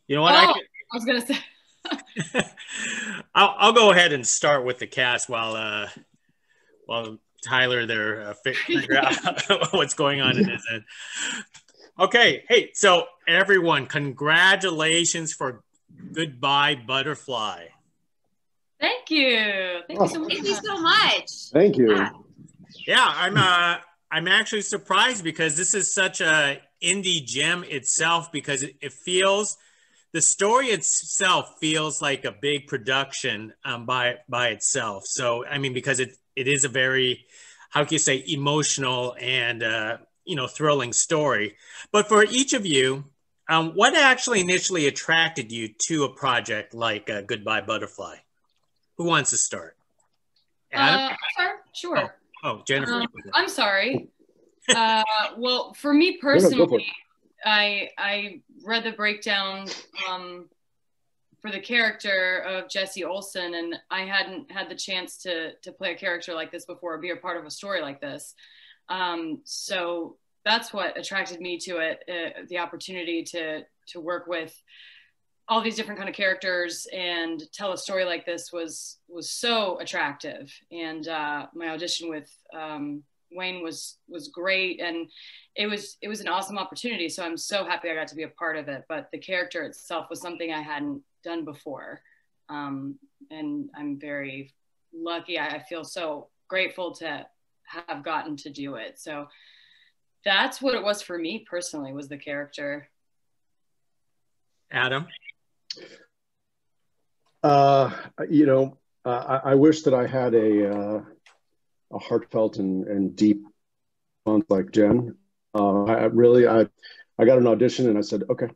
You know what? Oh, I was gonna say. I'll go ahead and start with the cast while Tyler there figure out what's going on in his head. Okay, hey, so everyone, congratulations for Goodbye Butterfly. Thank you. Thank you so much. Thank you so much. Thank you. Yeah, I'm actually surprised because this is such a indie gem itself because it feels the story itself feels like a big production by itself. So I mean, because it is a very, how can you say, emotional and thrilling story. But for each of you, what actually initially attracted you to a project like Goodbye Butterfly? Who wants to start? Adam? Sure. Oh, Jennifer. I'm sorry. Well, for me No, go for personally, I read the breakdown for the character of Jesse Olsen, and I hadn't had the chance to play a character like this before, or be a part of a story like this. So that's what attracted me to it, the opportunity to work with all these different kind of characters and tell a story like this was so attractive. And my audition with Wayne was great, and it was an awesome opportunity. So I'm so happy I got to be a part of it. But the character itself was something I hadn't done before, and I'm very lucky. I feel so grateful to have gotten to do it. So that's what it was for me personally, was the character. Adam? I wish that I had a heartfelt and deep month like Jen. I got an audition and I said, okay.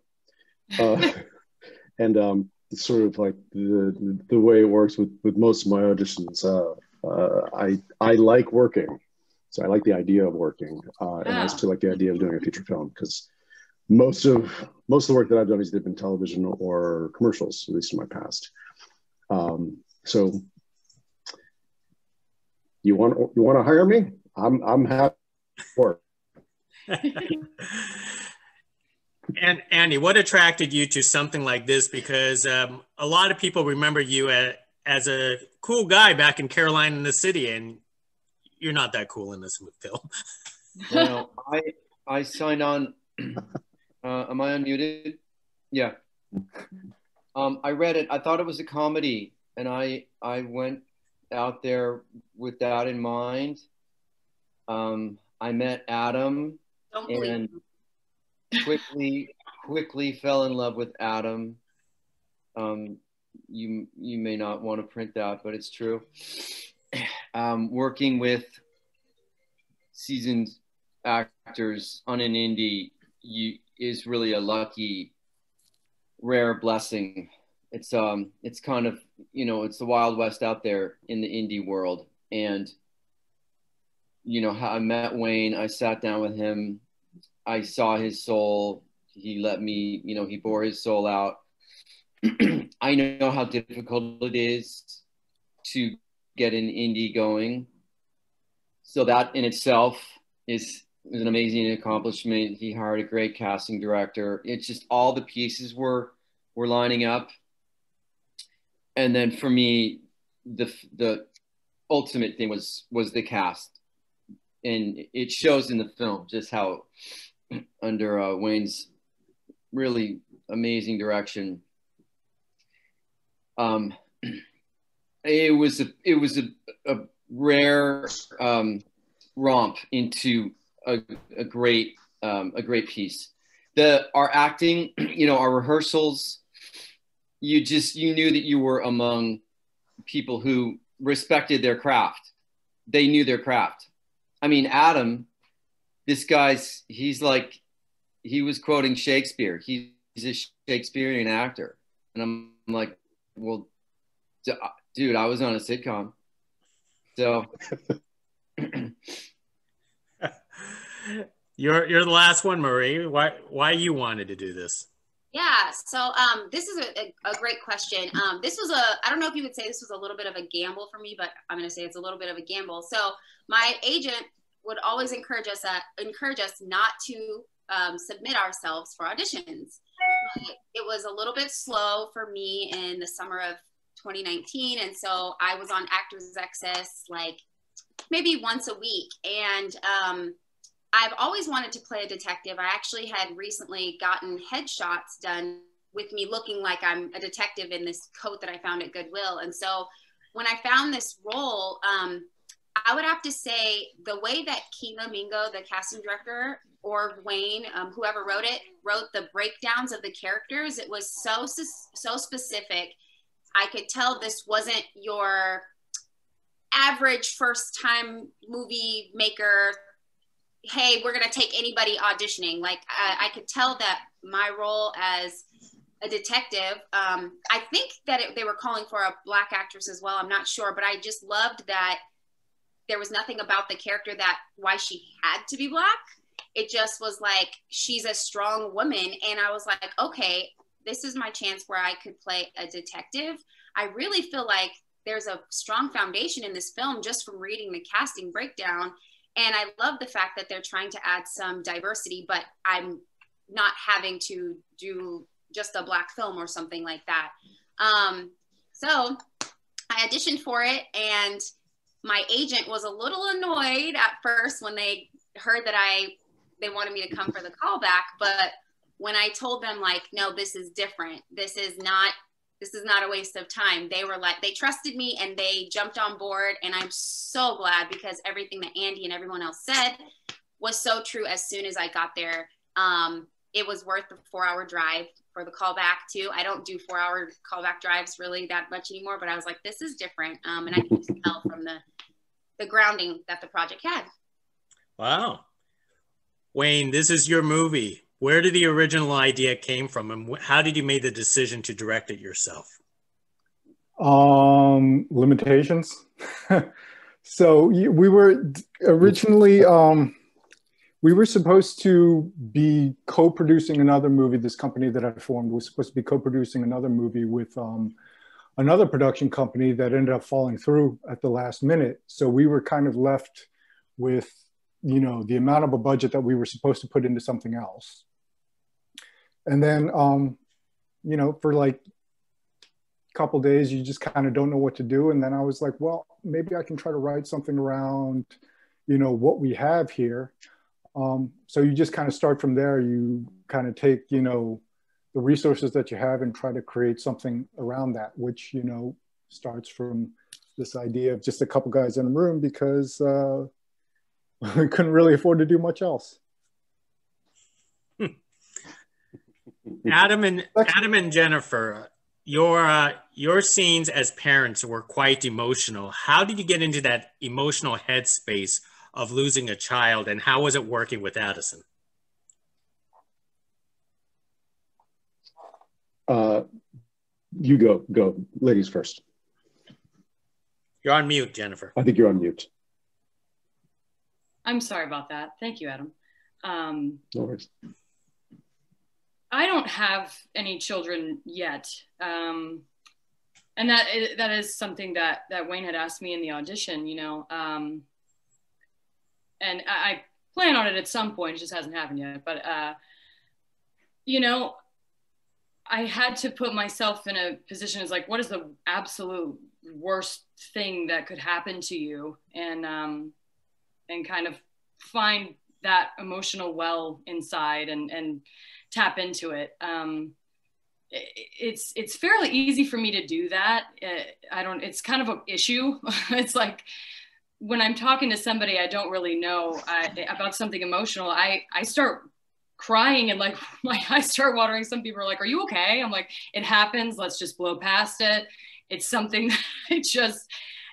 And it's sort of like the way it works with most of my auditions. I like working. So I like the idea of working. And I still like the idea of doing a feature film because most of the work that I've done has either been television or commercials, at least in my past. So you want to hire me? I'm happy for it. And Andy, what attracted you to something like this? Because a lot of people remember you as a cool guy back in Carolina in the city, and you're not that cool in this film. Well, I signed on. Am I unmuted? Yeah. I read it. I thought it was a comedy, and I went out there with that in mind. I met Adam and quickly fell in love with Adam. You may not want to print that, but it's true. Working with seasoned actors on an indie is really a lucky, rare blessing. It's kind of, it's the Wild West out there in the indie world. And I met Wayne, I sat down with him, I saw his soul. He let me, he bore his soul out. I know how difficult it is to get an indie going. So that in itself is an amazing accomplishment. He hired a great casting director. It's just all the pieces were lining up. And then for me, the ultimate thing was the cast. And it shows in the film just how under Wayne's really amazing direction. It was a rare romp into a great piece. Our acting, our rehearsals, you knew that you were among people who respected their craft. They knew their craft. I mean, Adam, this guy's, he was quoting Shakespeare. He's a Shakespearean actor. And I'm like, well, dude, I was on a sitcom. So You're the last one, Marie. Why you wanted to do this? Yeah, so this is a great question. This was I don't know if you would say this was a little bit of a gamble for me, but I'm going to say it's a little bit of a gamble. So my agent would always encourage us not to submit ourselves for auditions. it was a little bit slow for me in the summer of 2019. And so I was on Actors Access like maybe once a week. And I've always wanted to play a detective. I actually had recently gotten headshots done with me looking like I'm a detective in this coat that I found at Goodwill. And so when I found this role, I would have to say the way that Kina Mingo, the casting director, or Wayne, whoever wrote it, wrote the breakdowns of the characters, it was so specific. I could tell this wasn't your average first time movie maker. Hey, we're going to take anybody auditioning. Like I could tell that my role as a detective, I think that they were calling for a Black actress as well. I'm not sure, but I just loved that there was nothing about the character that why she had to be Black. It just was like, she's a strong woman. And I was like, okay, this is my chance where I could play a detective. I really feel like there's a strong foundation in this film just from reading the casting breakdown. And I love the fact that they're trying to add some diversity, but I'm not having to do just a Black film or something like that. So I auditioned for it, and my agent was a little annoyed at first when they heard that they wanted me to come for the callback. But when I told them like, no, this is different. This is not a waste of time. They were like, they trusted me and they jumped on board. And I'm so glad, because everything that Andy and everyone else said was so true. As soon as I got there, it was worth the 4-hour drive for the callback too. I don't do 4-hour callback drives really that much anymore, but I was like, this is different. And I can just tell from the grounding that the project had. Wow. Wayne, this is your movie. Where did the original idea came from, and how did you make the decision to direct it yourself? Limitations. So we were originally, we were supposed to be co-producing another movie. This company that I formed was supposed to be co-producing another movie with another production company that ended up falling through at the last minute. So we were kind of left with, you know, the amount of a budget that we were supposed to put into something else. And then, you know, for like a couple of days, you just kind of don't know what to do. And then I was like, well, maybe I can try to write something around, you know, what we have here. So you just kind of start from there. You kind of take, you know, the resources that you have and try to create something around that, which, you know, starts from this idea of just a couple guys in a room, because we couldn't really afford to do much else. Adam and Jennifer, your scenes as parents were quite emotional. How did you get into that emotional headspace of losing a child, and how was it working with Addison? You go. Ladies first. You're on mute, Jennifer. I think you're on mute. I'm sorry about that. Thank you, Adam. No worries. I don't have any children yet. And that is something that Wayne had asked me in the audition, you know, and I plan on it at some point. It just hasn't happened yet. But, you know, I had to put myself in a position as like, what is the absolute worst thing that could happen to you? And kind of find that emotional well inside and tap into it. It's fairly easy for me to do that. It's kind of an issue. It's like when I'm talking to somebody I don't really know about something emotional, I start crying and like my eyes start watering. Some people are like, are you okay? I'm like, it happens. Let's just blow past it. It's something that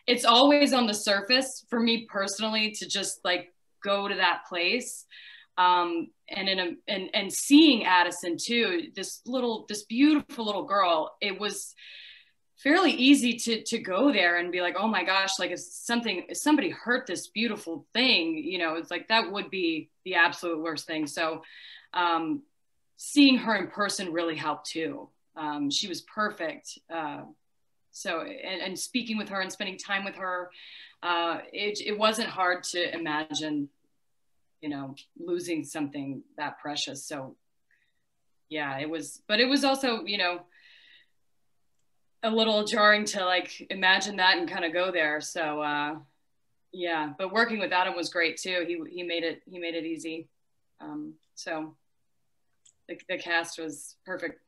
it's always on the surface for me personally to just like go to that place. And seeing Addison too, this beautiful little girl, it was fairly easy to go there and be like, oh my gosh, like if somebody hurt this beautiful thing, you know, it's like, that would be the absolute worst thing. So seeing her in person really helped too. She was perfect. So, and speaking with her and spending time with her, it wasn't hard to imagine, you know, losing something that precious. So yeah, it was, but it was also, you know, a little jarring to like imagine that and kind of go there. So yeah, but working with Adam was great too. He made it easy. So the cast was perfect.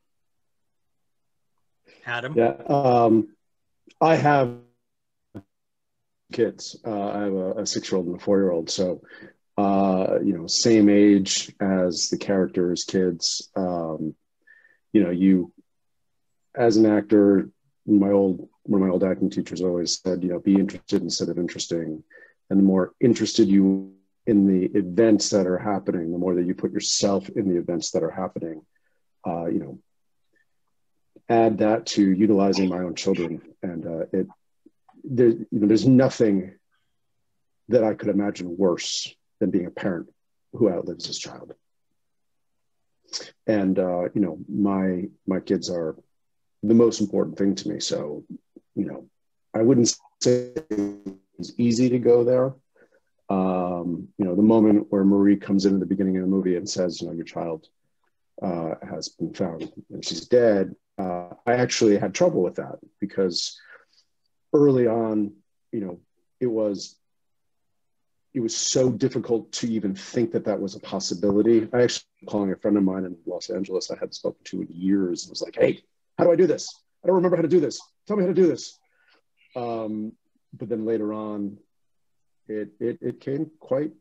Adam? Yeah, I have kids. I have a 6-year-old and a 4-year-old. So, you know, same age as the characters' kids. You know, you as an actor, one of my old acting teachers always said, you know, be interested instead of interesting. And the more interested you in the events that are happening, the more that you put yourself in the events that are happening. You know, add that to utilizing my own children, and there's nothing that I could imagine worse than being a parent who outlives his child. And you know, my kids are the most important thing to me. So, you know, I wouldn't say it's easy to go there. You know, the moment where Marie comes in at the beginning of the movie and says, you know, your child has been found and she's dead. I actually had trouble with that because early on, you know, it was so difficult to even think that that was a possibility. I actually calling a friend of mine in Los Angeles I hadn't spoken to in years and was like, hey, how do I do this? I don't remember how to do this. Tell me how to do this. But then later on, it came quite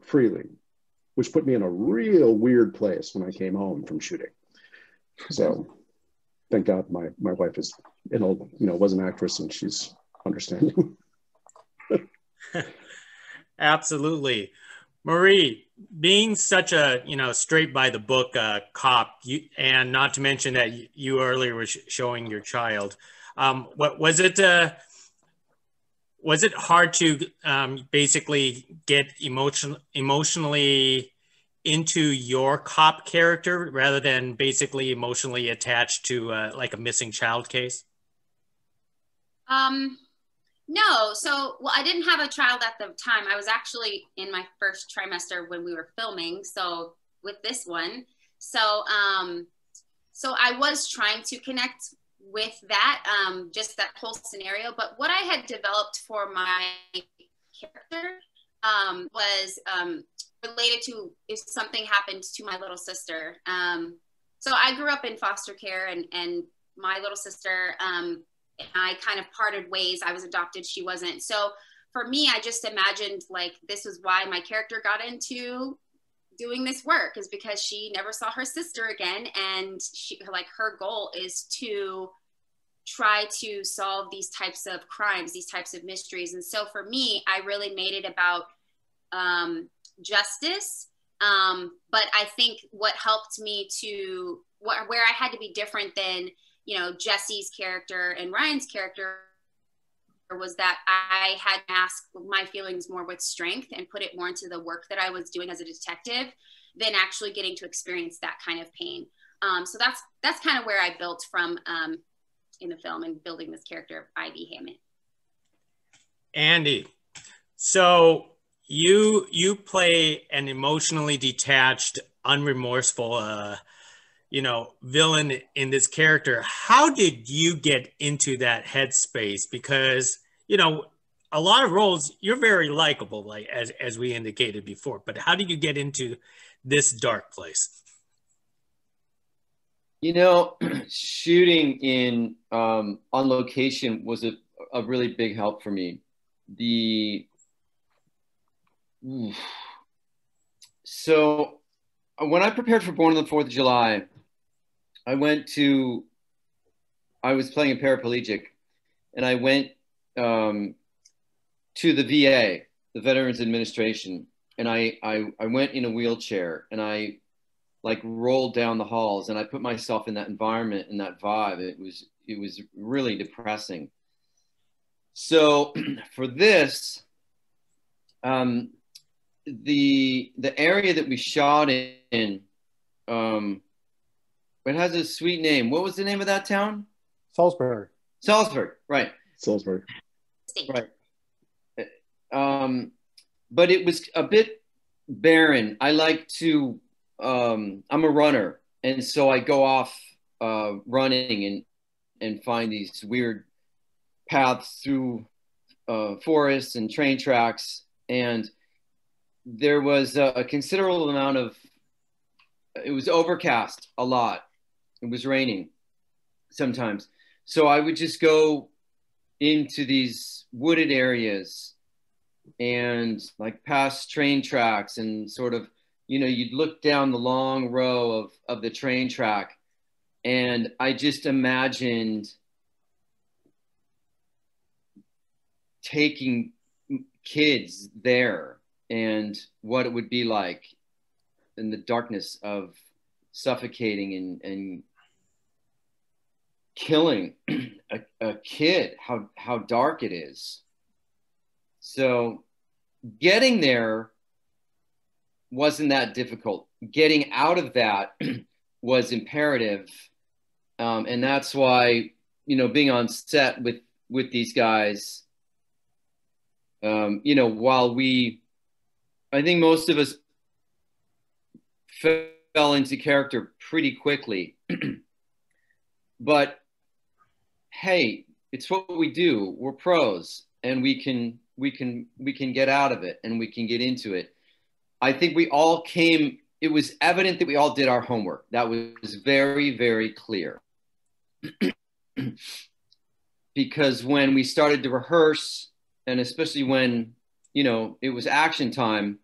freely, which put me in a real weird place when I came home from shooting. So thank God my wife is was an actress and she's understanding. Absolutely. Marie, being such a, you know, straight by the book cop, and not to mention that you earlier were showing your child, what was it hard to basically get emotionally into your cop character rather than basically emotionally attached to like a missing child case? No. So, well, I didn't have a child at the time. I was actually in my first trimester when we were filming. So with this one, so I was trying to connect with that, just that whole scenario. But what I had developed for my character was related to if something happened to my little sister. So I grew up in foster care, and my little sister and I kind of parted ways. I was adopted, she wasn't. So for me, I just imagined like this was why my character got into doing this work, is because she never saw her sister again, and her goal is to try to solve these types of crimes, these types of mysteries. And so for me, I really made it about justice. But I think what helped me to where I had to be different than, you know, Jesse's character and Ryan's character was that I had masked my feelings more with strength and put it more into the work that I was doing as a detective than actually getting to experience that kind of pain. So that's kind of where I built from in the film and building this character of Ivy Hammond. Andy, so you play an emotionally detached, unremorseful villain in this character. How did you get into that headspace? Because, you know, a lot of roles, you're very likable, like as we indicated before, but how did you get into this dark place? You know, shooting in on location was a really big help for me. So when I prepared for Born on the 4th of July, I was playing a paraplegic, and I went to the VA, the Veterans Administration, and I went in a wheelchair, and I like rolled down the halls, and I put myself in that environment and that vibe. It was really depressing. So for this, the area that we shot in, it has a sweet name. What was the name of that town? Salisbury. Salisbury, right. Salisbury. Right. But it was a bit barren. I like to I'm a runner, and so I go off running and find these weird paths through forests and train tracks. And there was a considerable amount of, it was overcast a lot. It was raining sometimes. So I would just go into these wooded areas and like past train tracks and sort of, you know, you'd look down the long row of the train track, and I just imagined taking kids there and what it would be like in the darkness of suffocating and killing a kid, how dark it is. So getting there wasn't that difficult. Getting out of that was imperative. And that's why, you know, being on set with these guys, you know, while I think most of us fell into character pretty quickly, but hey, it's what we do. We're pros, and we can get out of it, and we can get into it. I think we all came, it was evident that we all did our homework. That was very, very clear. Because when we started to rehearse, and especially when, you know, it was action time,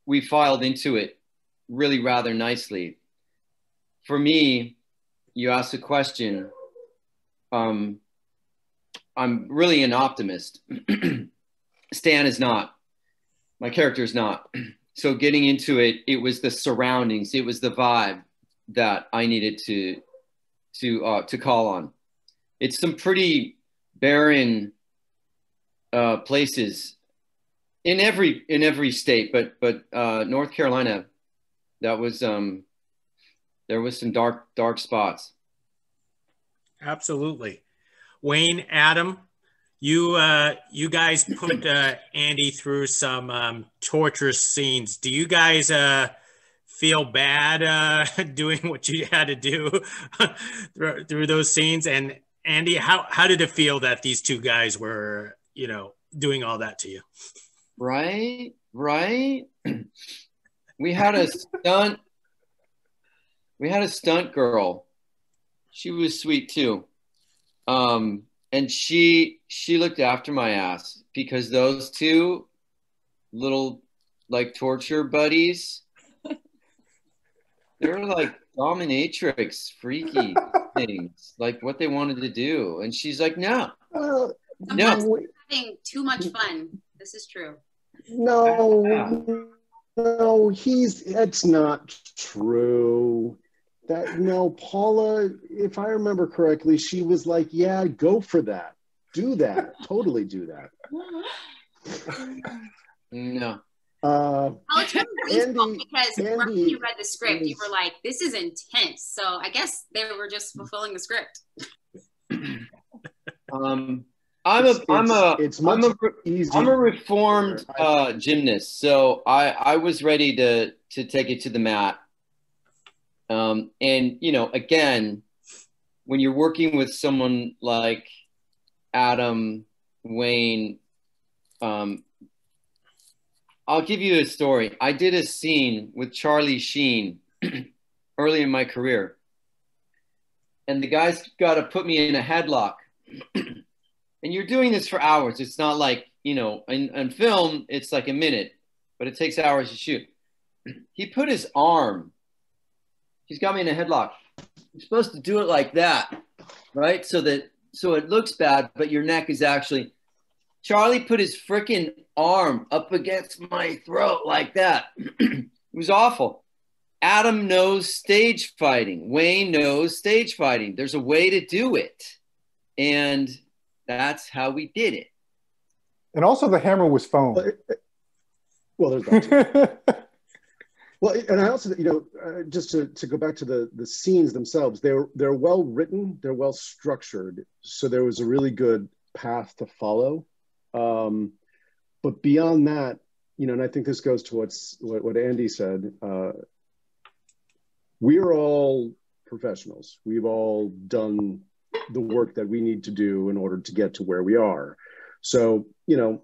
we filed into it really rather nicely. For me, you asked a question. I'm really an optimist. Stan is not. My character is not. So getting into it, it was the surroundings, it was the vibe that I needed to call on. It's some pretty barren places in every state, but North Carolina, that was there was some dark spots. Absolutely. Wayne, Adam, you guys put Andy through some torturous scenes. Do you guys feel bad doing what you had to do through those scenes? And Andy, how did it feel that these two guys were, you know, doing all that to you? Right. We had a stunt girl. She was sweet too. And she looked after my ass, because those two little like torture buddies, they were like dominatrix freaky things, like what they wanted to do. And she's like, no. Sometimes we're having too much fun. This is true. No, that's not true. Paula, if I remember correctly, she was like, yeah, go for that. Do that. Totally do that. No. It's really reasonable, because when you read the script, you were like, this is intense. So I guess they were just fulfilling the script. I'm a reformed gymnast, so I was ready to take it to the mat. And you know, again, when you're working with someone like Adam, Wayne, I'll give you a story. I did a scene with Charlie Sheen early in my career, and the guy's got to put me in a headlock. And you're doing this for hours. It's not like, you know, in film, it's like a minute, but it takes hours to shoot. He put his arm, he's got me in a headlock. You're supposed to do it like that, right? So it looks bad, but your neck is actually, Charlie put his freaking arm up against my throat like that. It was awful. Adam knows stage fighting. Wayne knows stage fighting. There's a way to do it. And that's how we did it. And also the hammer was foam. Well, there's that too. Well, and I also, you know, just to go back to the scenes themselves, they're well written, they're well structured. So there was a really good path to follow. But beyond that, you know, and I think this goes to what Andy said, we're all professionals. We've all done the work that we need to do in order to get to where we are. So, you know,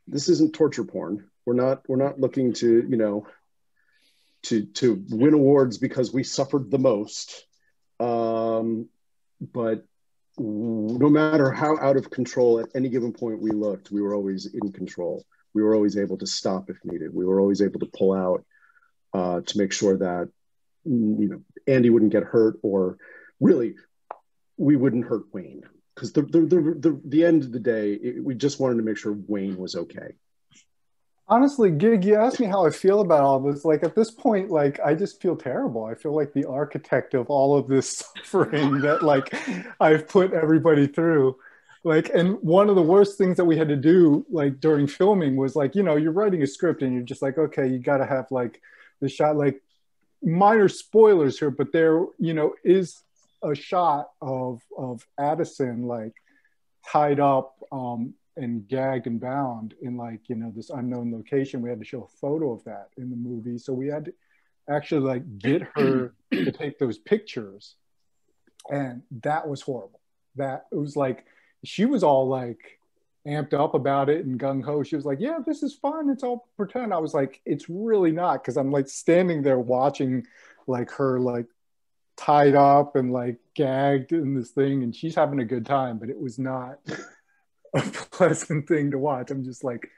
this isn't torture porn. We're not looking to, you know, to win awards because we suffered the most. But no matter how out of control at any given point we looked, we were always in control. We were always able to stop if needed. We were always able to pull out to make sure that, you know, Andy wouldn't get hurt, or really we wouldn't hurt Wayne. Because the end of the day, we just wanted to make sure Wayne was okay. Honestly, Gig, you asked me how I feel about all this. Like at this point, like I just feel terrible. I feel like the architect of all of this suffering that like I've put everybody through. Like, and one of the worst things that we had to do like during filming was like, you know, you're writing a script and you're just like, okay, you got to have like the shot, like minor spoilers here, but there, you know, is a shot of Addison like tied up and gagged and bound in like, you know, this unknown location. We had to show a photo of that in the movie. So we had to actually like get her to take those pictures. And that was horrible. That it was like, she was all like amped up about it and gung-ho. She was like, yeah, this is fun. It's all pretend. I was like, it's really not. Cause I'm like standing there watching like her like tied up and like gagged in this thing. And she's having a good time, but it was not a pleasant thing to watch. I'm just like,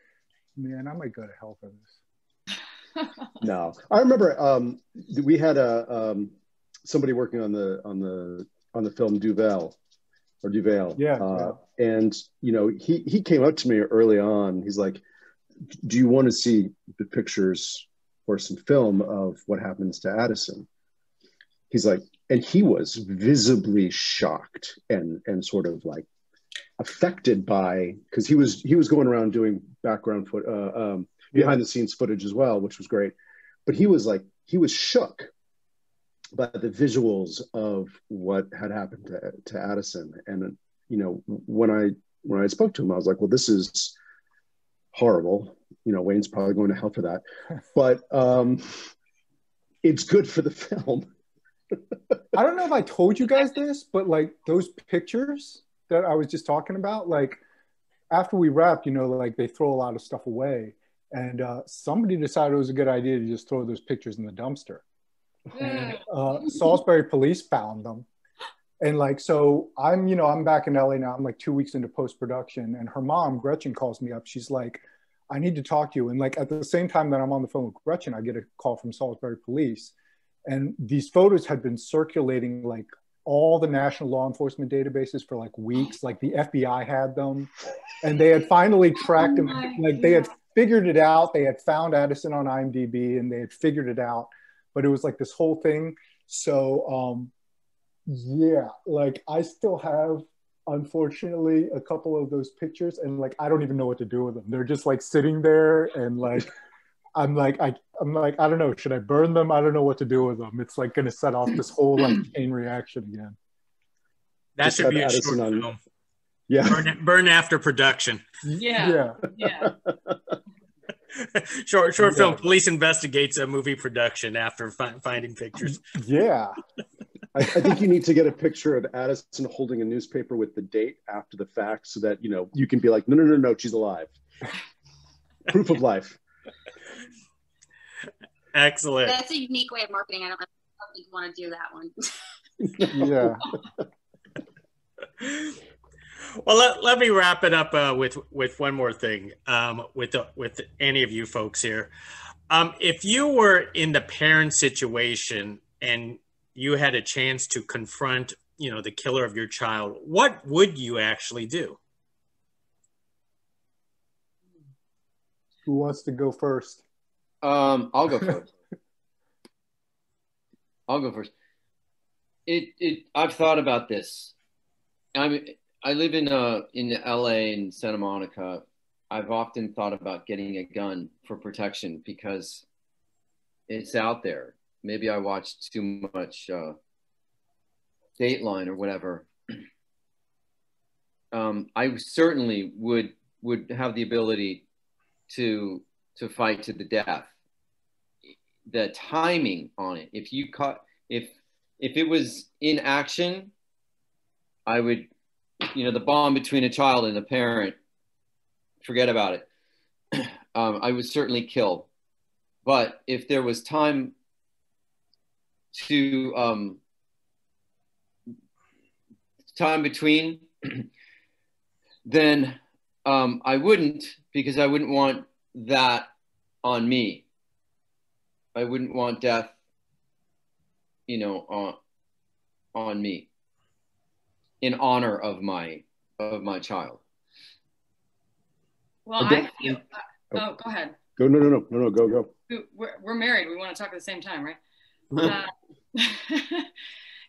man, I might go to hell for this. No, I remember we had somebody working on the film Duval. Yeah. And you know, he came up to me early on. He's like, "Do you want to see the pictures or some film of what happens to Addison?" He's like, and he was visibly shocked and sort of like affected by, because he was going around doing background behind the scenes footage as well, which was great. But he was shook by the visuals of what had happened to Addison. And you know, when I spoke to him, I was like, well, this is horrible. You know, Wayne's probably going to hell for that, but it's good for the film. I don't know if I told you guys this, but like those pictures that I was just talking about, like after we wrapped, you know, like they throw a lot of stuff away, and somebody decided it was a good idea to just throw those pictures in the dumpster. And Salisbury police found them. And like, so I'm back in LA now. I'm like 2 weeks into post-production, and her mom, Gretchen, calls me up. She's like, I need to talk to you. And like at the same time that I'm on the phone with Gretchen, I get a call from Salisbury police. And these photos had been circulating like all the national law enforcement databases for like weeks. Like the FBI had them, and they had finally tracked them. Like they had figured it out. They had found Addison on IMDb, and they had figured it out. But it was like this whole thing. So yeah, like I still have, unfortunately, a couple of those pictures, and like I don't even know what to do with them. They're just like sitting there, and like I'm like I don't know, should I burn them? I don't know what to do with them. It's like going to set off this whole like chain reaction again. That Just should be a Addison short on, film. yeah, Burn after production. Yeah. Short film. Police investigates a movie production after finding pictures. Yeah. I think you need to get a picture of Addison holding a newspaper with the date after the fact, so that, you know, you can be like, no, she's alive. Proof of life. Excellent. That's a unique way of marketing. I don't think you want to do that one. Yeah. Well, let me wrap it up with one more thing with any of you folks here. If you were in the parent situation and you had a chance to confront, you know, the killer of your child, what would you actually do? Who wants to go first? I'll go first. I've thought about this. I live in LA in Santa Monica. I've often thought about getting a gun for protection because it's out there. Maybe I watched too much Dateline or whatever. I certainly would have the ability to fight to the death. the timing on it. If you caught, if it was in action, I would, you know, the bond between a child and a parent, forget about it. I would certainly kill. But if there was time to time between, then I wouldn't, because I wouldn't want that on me. I wouldn't want death, you know, on me, in honor of my child. Well, I feel. Oh, go ahead. Go. No. Go. We're married. We want to talk at the same time, right?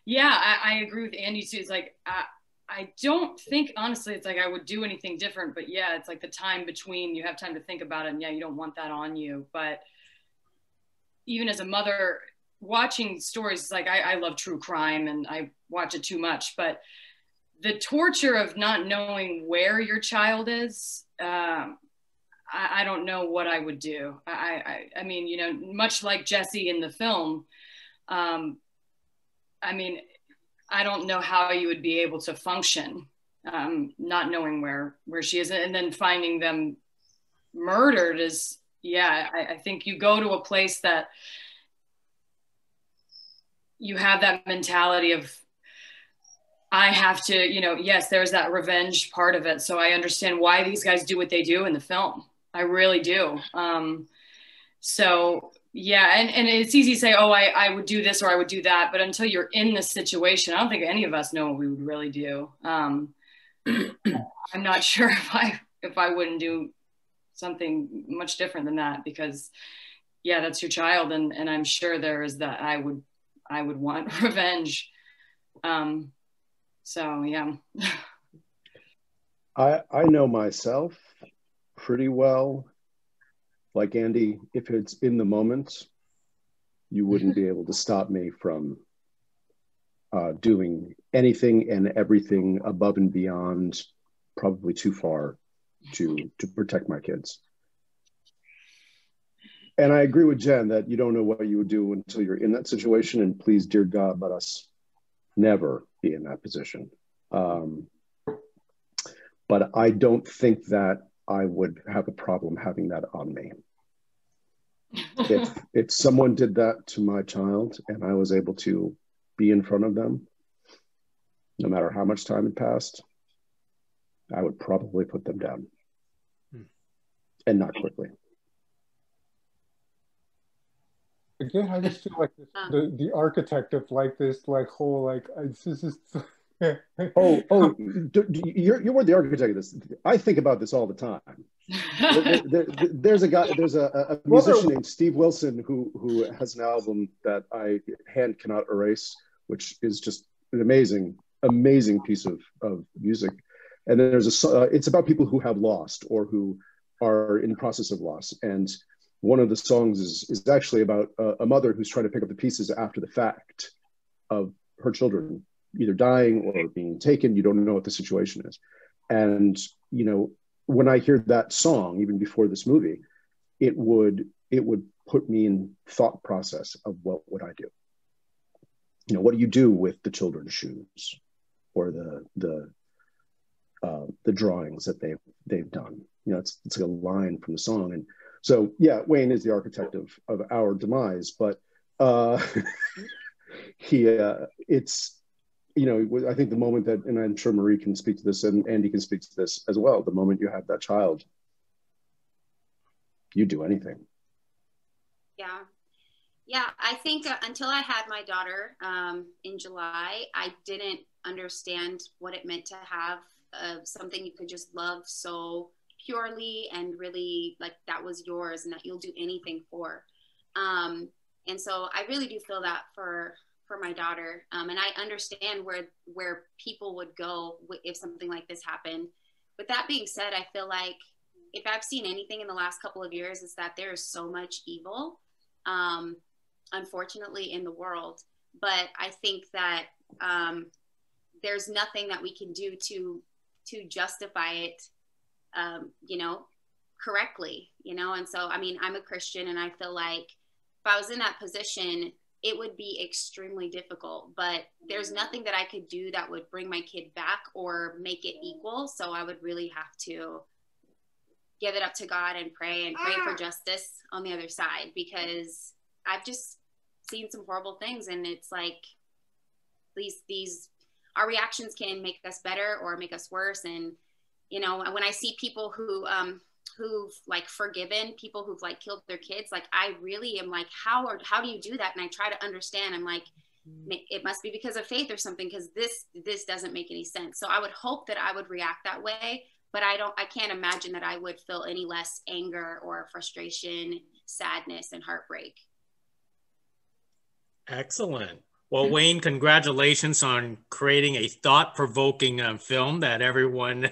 Yeah, I agree with Andy too. It's like I don't think, honestly, it's like I would do anything different. But yeah, it's like the time between, you have time to think about it, and yeah, you don't want that on you. But even as a mother, watching stories, like I love true crime and I watch it too much, but the torture of not knowing where your child is, I don't know what I would do. I mean, you know, much like Jessie in the film, I mean, I don't know how you would be able to function, not knowing where she is, and then finding them murdered is, yeah, I think you go to a place that you have that mentality of, I have to, you know, yes, there's that revenge part of it. So I understand why these guys do what they do in the film. I really do. So yeah, and it's easy to say, oh, I would do this or I would do that. But until you're in this situation, I don't think any of us know what we would really do. I'm not sure if I wouldn't do something much different than that, because yeah, that's your child. And I'm sure there is that I would want revenge. So yeah. I know myself pretty well. Like Andy, if it's in the moment, you wouldn't be able to stop me from doing anything and everything above and beyond, probably too far to protect my kids. And I agree with Jen that you don't know what you would do until you're in that situation. And please, dear God, let us never be in that position. But I don't think that I would have a problem having that on me. If someone did that to my child and I was able to be in front of them, no matter how much time had passed, I would probably put them down. And not quickly. Again, I just feel like this, the architect of like this, like whole, like this is. you were the architect of this. I think about this all the time. There's a musician named Steve Wilson who has an album that I hand cannot erase, which is just an amazing piece of music. And then there's it's about people who have lost or who are in the process of loss. And one of the songs is actually about a mother who's trying to pick up the pieces after the fact of her children either dying or being taken. You don't know what the situation is. And, you know, when I hear that song, even before this movie, it would put me in thought process of what would I do? You know, what do you do with the children's shoes or the drawings that they've done? You know, it's like a line from the song. And so, yeah, Wayne is the architect of our demise, but it's, you know, I think the moment that, and I'm sure Marie can speak to this and Andy can speak to this as well, the moment you have that child, you do anything. Yeah, I think until I had my daughter in July, I didn't understand what it meant to have something you could just love so purely and really like that was yours and that you'll do anything for. And so I really do feel that for my daughter. And I understand where people would go if something like this happened. With that being said, I feel like if I've seen anything in the last couple of years is that there is so much evil, unfortunately, in the world. But I think that there's nothing that we can do to justify it, you know, correctly, you know? And so, I mean, I'm a Christian and I feel like I was in that position, it would be extremely difficult, but there's nothing that I could do that would bring my kid back or make it equal. So I would really have to give it up to God and pray for justice on the other side, because I've just seen some horrible things. And it's like, these our reactions can make us better or make us worse. And, you know, when I see people who've like forgiven people who've like killed their kids, like I really am like, how do you do that? And I try to understand. I'm like, it must be because of faith or something, because this doesn't make any sense. So I would hope that I would react that way, but I can't imagine that I would feel any less anger or frustration, sadness, and heartbreak. Excellent. Well, Wayne, congratulations on creating a thought-provoking film that everyone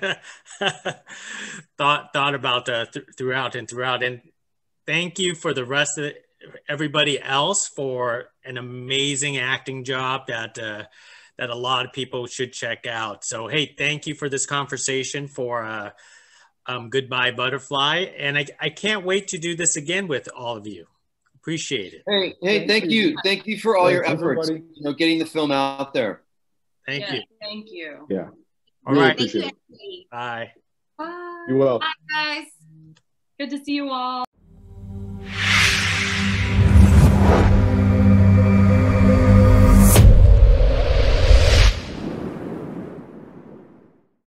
thought about throughout. And thank you for the rest of everybody else for an amazing acting job that a lot of people should check out. So, hey, thank you for this conversation for Goodbye Butterfly. And I can't wait to do this again with all of you. Appreciate it. Hey, thank you. Thank you for all your efforts, you know, getting the film out there. Thank you. Thank you. Yeah. All right. Thank you. Bye. Bye. You will. Bye, guys. Good to see you all.